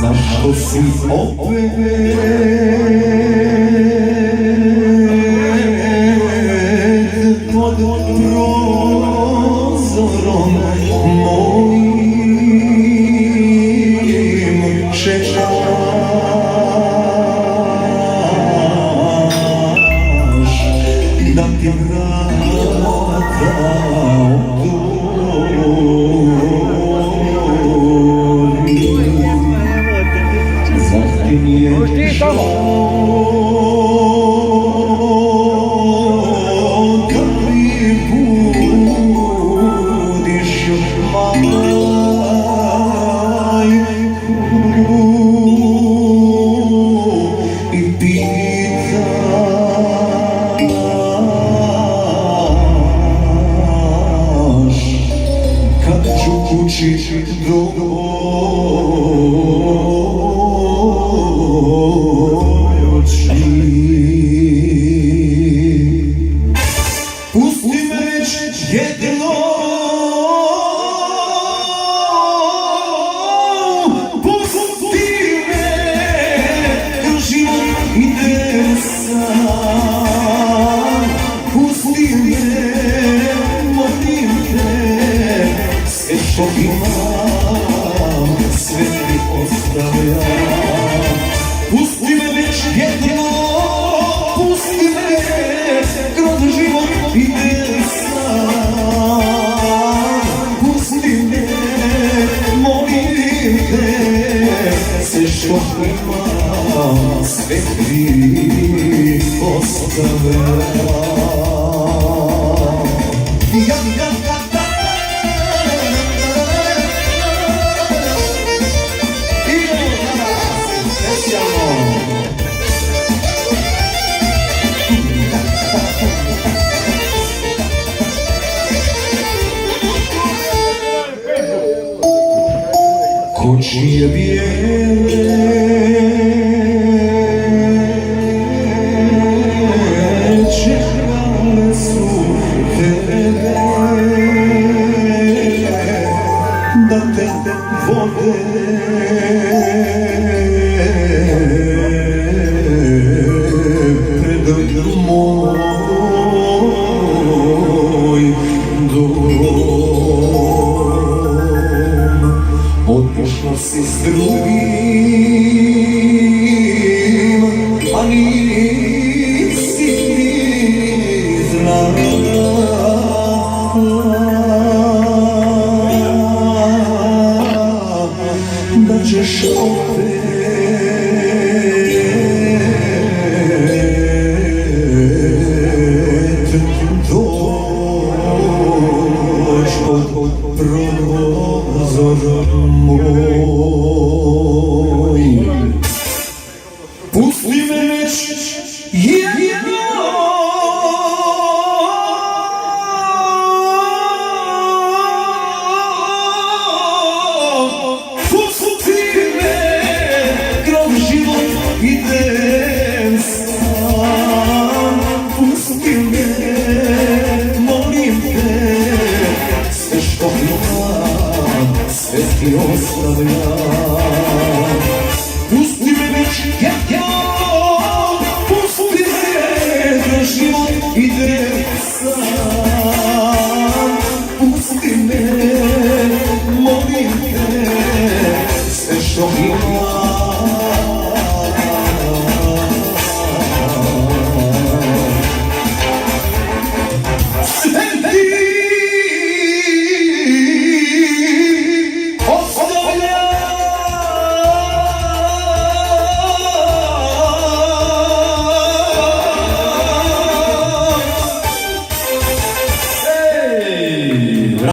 Zašto si opet pod prozorom mojim čekaš da ti vrata Možeš ti tamo? Kad mi budiš majku i pitaš kad ću kući doći. Pusti me već jedino, pusti me, jer život ide sam. Pusti me, molim te, sve što imam, sve ti ostavljam. Pusti me već jedino, pusti me, kroz život ide sam. Pusti me, molim te, sve što imam, sve ti ostavljam. Kočije bijele čekale su tebe da te vode pred moj dom. Otišla si s drugim, a nisi ti znala da ćeš opet doć pod prozorom moj. Pusti me već jedino, pusti me, kroz život idem sam. Pusti me, molim te, sve što imam, sve ti ostavljam. Pusti me već jedino, pusti me, kroz život idem sam. Pusti me, molim te, sve što imam,